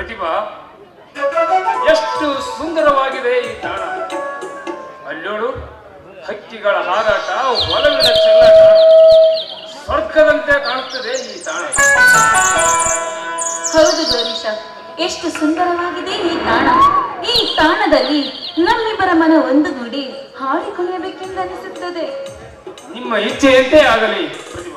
ಪ್ರತಿಭಾ, ಎಷ್ಟು ಸುಂದರವಾಗಿದೆ ಈ ತಾಣ. ಅಲ್ಲೋಡು, ಹಕ್ಕಿಗಳ ಹಾರಾಟ, ಒಲವಿನ ಚೆಲ್ಲಾಟ, ಸ್ವರ್ಗದಂತೆ ಕಾಣುತ್ತದೆ ಈ ತಾಣ. ಹೌದು ಗೌರೀಶ, ಎಷ್ಟು ಸುಂದರವಾಗಿದೆ ಈ ತಾಣ. ಈ ತಾಣದಲ್ಲಿ ನಮ್ಮಿಬ್ಬರ ಮನ ಒಂದುಗೂಡಿ ಹಾಡಿಕೊಳ್ಳಬೇಕೆಂದನಿಸುತ್ತದೆ. ನಿಮ್ಮ ಇಚ್ಛೆಯಂತೆ ಆಗಲಿ ಪ್ರತಿಭಾ.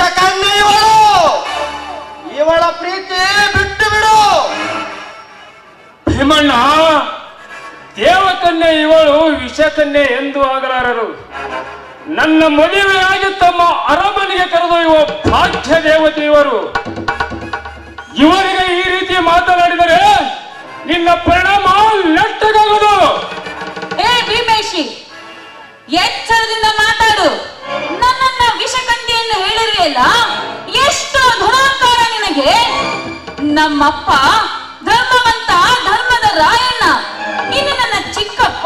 ವಿಷಕನ್ಯೆ ಇವಳು. ಇವಳ ಪ್ರೀತಿ ಬಿಟ್ಟು ಬಿಡು. ಭೀಮಣ್ಣ, ದೇವಕನ್ಯೆ ಇವಳು ವಿಷಕನ್ಯೆ ಎಂದು ಆಗಲಾರರು. ನನ್ನ ಮದುವೆಯಾಗಿ ತಮ್ಮ ಅರಮನೆಗೆ ಕರೆದೊಯ್ಯುವ ಭಾಗ್ಯ ದೇವತೆ ಇವರು. ಇವರಿಗೆ ಈ ರೀತಿ ಮಾತನಾಡಿದರೆ ನಿನ್ನ ಪರಿಣಾಮ ನೆಟ್ಟಗಾಗುವುದು. ಏ ಭೀಮೇಶಿ, ಎಚ್ಚರದಿಂದ ಮಾತಾಡು. ನನ್ನನ್ನ ವಿಷಕಂಠಿ ಎಂದು ಹೇಳಿರುವೆಯಲ್ಲ, ಎಷ್ಟು ದುರಾಂಕಾರ ನಿನಗೆ. ನಮ್ಮಪ್ಪ ಧರ್ಮವಂತ, ಧರ್ಮದ ರಾಯಣ್ಣ. ಇನ್ನು ನನ್ನ ಚಿಕ್ಕಪ್ಪ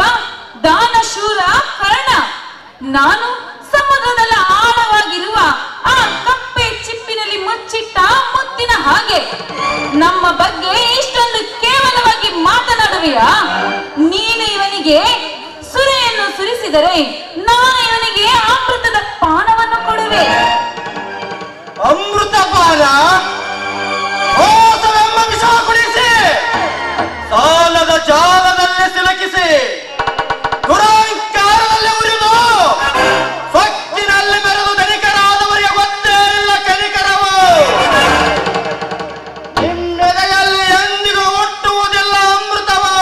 ದಾನಶೂರ ಕರ್ಣ. ನಾನು ಸಮುದ್ರದಲ್ಲ ಆಳವಾಗಿರುವ ಆ ಕಪ್ಪೆ ಚಿಪ್ಪಿನಲ್ಲಿ ಮುಚ್ಚಿಟ್ಟ ಮುತ್ತಿನ ಹಾಗೆ. ನಮ್ಮ ಬಗ್ಗೆ ಇಷ್ಟೊಂದು ಕೇವಲವಾಗಿ ಮಾತನಾಡುವೆಯಾ? ನೀನು ಇವನಿಗೆ ಸುರೆಯನ್ನು ಸುರಿಸಿದರೆ ನಾನು ಇವನಿಗೆ ಅಮೃತದ ಪಾನವನ್ನು ಕೊಡುವೆ. ಅಮೃತ ಪಾನ? ಮೋಸವೆಂಬ ವಿಷ ಕುಡಿಸಿ, ಸಾಲದ ಜಾಲದಲ್ಲಿ ಸಿಲುಕಿಸಿ, ದುರಹಂಕಾರದಲ್ಲಿ ಉರಿದು, ಸೊಕ್ಕಿನಲ್ಲಿ ಬೆರೆದು ಧನಿಕರಾದವರಿಗೆ ಗೊತ್ತೇ ಇಲ್ಲ ಕನಿಕರವು. ನಿನ್ನೆದೆಯಲ್ಲಿ ಎಂದಿಗೂ ಹುಟ್ಟುವುದಿಲ್ಲ ಅಮೃತವು.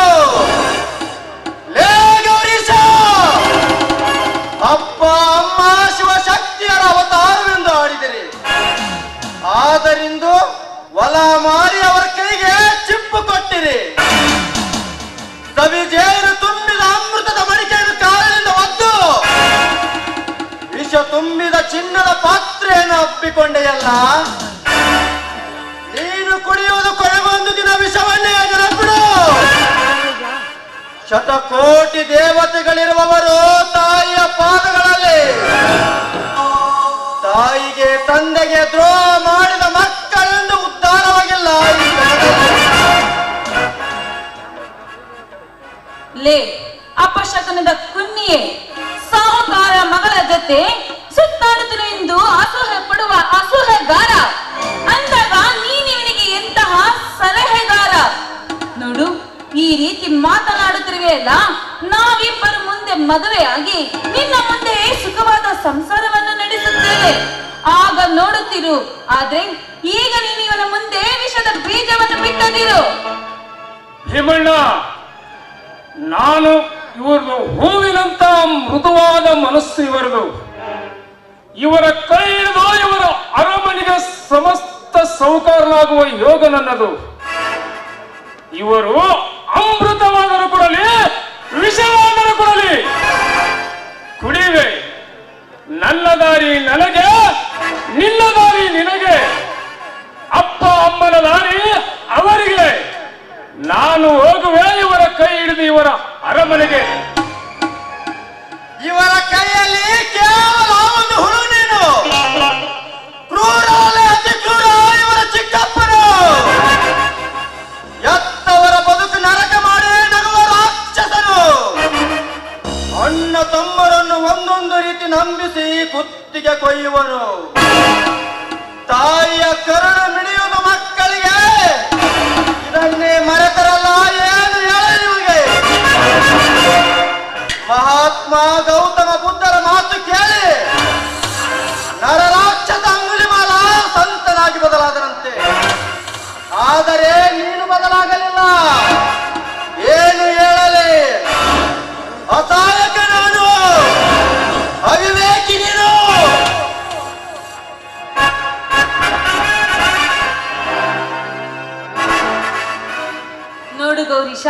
ಲೇ ಗೌರೀಶ, ಅಪ್ಪ ಅಮ್ಮ ಶಿವಶಕ್ತಿಯರ ಅವತಾರವೆಂದು ಆಡಿದಿರಿ. ಆದರಿಂದು ಹೊಲ ಮಾರಿ ಅವರ ಕೈಗೆ ಚಿಪ್ಪು ಕೊಟ್ಟಿರಿ. ಸವಿಜೇನು ತುಂಬಿದ ಅಮೃತದ ಮಡಿಕೆಯನ್ನು ಕಾಲಿನಿಂದ ಒದ್ದು ವಿಷ ತುಂಬಿದ ಚಿನ್ನದ ಪಾತ್ರೆಯನ್ನು ಅಪ್ಪಿಕೊಂಡೆಯಲ್ಲ. ನೀನು ಕುಡಿಯುವುದು ಕೊನೆಗೊಂದು ದಿನ ವಿಷವನ್ನೇ ನೆನಪಿಡು. ಶತಕೋಟಿ ದೇವತೆಗಳಿರುವವರು ತಾಯಿಯ ಪಾದಗಳಲ್ಲಿ. ತಾಯಿಗೆ ತಂದೆಗೆ ದ್ರೋಹ ಮಾಡಿದ ಮಕ್ಕಳೆಂದು ಉದ್ಧಾರವಾಗಿಲ್ಲ ಈ ಜಗದಲ್ಲಿ. ಲೇ ಅಪಶಕನದ ಕುನ್ನಿಯೇ, ಸಾಹುಕಾರ ಮಗಳ ಜೊತೆ ಸುತ್ತಾಡುತ್ತೇನೆ ಎಂದು ಅಸೂಹೆ ಪಡುವ ಅಸೂಹೆಗಾರ. ಅಂದಾಗ ನೀನಿವನಿಗೆ ಎಂತಹ ಸಲಹೆಗಾರ? ನೋಡು, ಈ ರೀತಿ ಮಾತನಾಡುತ್ತಿರುವೆಯಲ್ಲ, ನಾವಿಬ್ಬರು ಮುಂದೆ ಮದುವೆಯಾಗಿ ನಿನ್ನ ಮುಂದೆ ಸುಖವಾದ ಸಂಸಾರವನ್ನು ನಡೆಸುತ್ತೇವೆ. ಆಗ ನೋಡುತ್ತಿರು. ಆದ್ರೆ ಈಗ ನೀನು ಇವನ ಮುಂದೆ ವಿಷದ ಬೀಜವನ್ನು ಬಿತ್ತದಿರು. ಭೀಮಣ್ಣ, ನಾನು ಇವ್ರದ್ದು ಹೂವಿನಂತ ಮೃದುವಾದ ಮನಸ್ಸು ಇವರದು. ಇವರ ಕೈ ಹಿಡಿದು ಇವರ ಅರಮನೆಗೆ ಸಮಸ್ತ ಸೌಕರ್ಯವಾಗುವ ಯೋಗ ನನ್ನದು. ಇವರು ಅಮೃತವಾದರೂ ಕೊಡಲಿ, ವಿಷವಾದರೂ ಕೊಡಲಿ, ಕುಡಿವೆ. ನನ್ನ ದಾರಿ ನನಗೆ, ನಿನ್ನ ದಾರಿ ನಿನಗೆ. ಅಪ್ಪ ಅಮ್ಮನ ದಾರಿ ಅವರಿಗೆ. ನಾನು ಹೋಗುವೆ ಇವರ ಕೈ ಹಿಡಿದು ಇವರ ಅರಮನೆಗೆ. ಇವರ ಕೈಯಲ್ಲಿ ಕೇವಲ ಒಂದು ಹುಳು ನೀನು. ಕ್ರೂರವೇ ಅತಿ ಕ್ರೂರ ಇವರ ಚಿಕ್ಕಪ್ಪನು. ಎತ್ತವರ ಬದುಕು ನರಕ ಮಾಡಿ ನಗುವ ರಾಕ್ಷಸನು. ಅಣ್ಣ ತಮ್ಮರನ್ನು ಒಂದೊಂದು ರೀತಿ ನಂಬಿಸಿ ಕುತ್ತಿಗೆ ಕೊಯ್ಯುವನು. ತಾಯಿಯ ಕರುಳು ಮಿಡಿಯುವುದು ಮಕ್ಕಳಿಗೆ. ಇದನ್ನೇ ಮರೆತರಲ್ಲ, ಏನು ಹೇಳ ನಿಮಗೆ? ಮಹಾತ್ಮ ಗೌತಮ ಬುದ್ಧರ ಮಾತು ಕೇಳಿ ನರರಾಕ್ಷಸ ಅಂಗುಲಿಮಾಲ ಸಂತನಾಗಿ ಬದಲಾದರಂತೆ. ಆದರೆ ನೀನು ಬದಲಾಗಲಿಲ್ಲ. ಏನು ಹೇಳಲಿ? ಅಸಹಾಯಕ ನಾನು, ಅವಿವೇಕಿ ನೀನು. ನೋಡು ಗೌರೀಶ,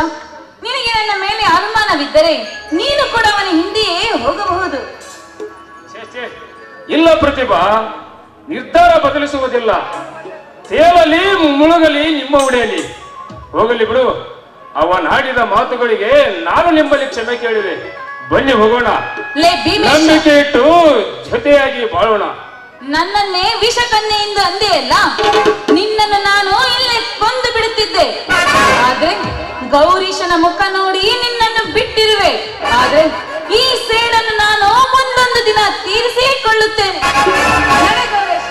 ನಿನಗೆ ನನ್ನ ಮೇಲೆ ಅನುಮಾನವಿದ್ದರೆ ನೀನು ಕೂಡ ಅವನ ಹಿಂದೆಯೇ ಹೋಗಬಹುದು. ಛೇ, ಛೇ. ಇಲ್ಲ ಪ್ರತಿಭಾ, ನಿರ್ಧಾರ ಬದಲಿಸುವುದಿಲ್ಲ. ತೇಲಲಿ ಮುಳುಗಲಿ ನಿಮ್ಮ ಉಡೆಯಲಿ. ಹೋಗಲಿ ಬಿಡು. ಅವನಾಡಿದ ಮಾತುಗಳಿಗೆ ನಾನು ನಿಮ್ಮಲ್ಲಿ ಕ್ಷಮೆ ಕೇಳಿದೆ. ಬನ್ನಿ ಹೋಗೋಣ. ಲೇ ಭೀಮೇಶ, ನಂಬಿಕೆ ಇಟ್ಟು ಜೊತೆಯಾಗಿ ಬಾಳೋಣ. ನನ್ನನ್ನೇ ವಿಷಕನ್ಯೆ ಎಂದು ಅಂದೆಯಲ್ಲ, ನಿನ್ನನ್ನು ನಾನು ಇಲ್ಲೇ ಕೊಂದು ಬಿಡುತ್ತಿದ್ದೆ. ಆದ್ರೆ ಗೌರೀಶನ ಮುಖ ನೋಡಿ ನಿನ್ನನ್ನು ಬಿಟ್ಟಿರುವೆ. ಆದ್ರೆ ಈ ಸೇಡನ್ನು ನಾನು ಮುಂದೊಂದು ದಿನ ತೀರಿಸಿಕೊಳ್ಳುತ್ತೇನೆ. ನಡೆ ಗೌರೀಶ.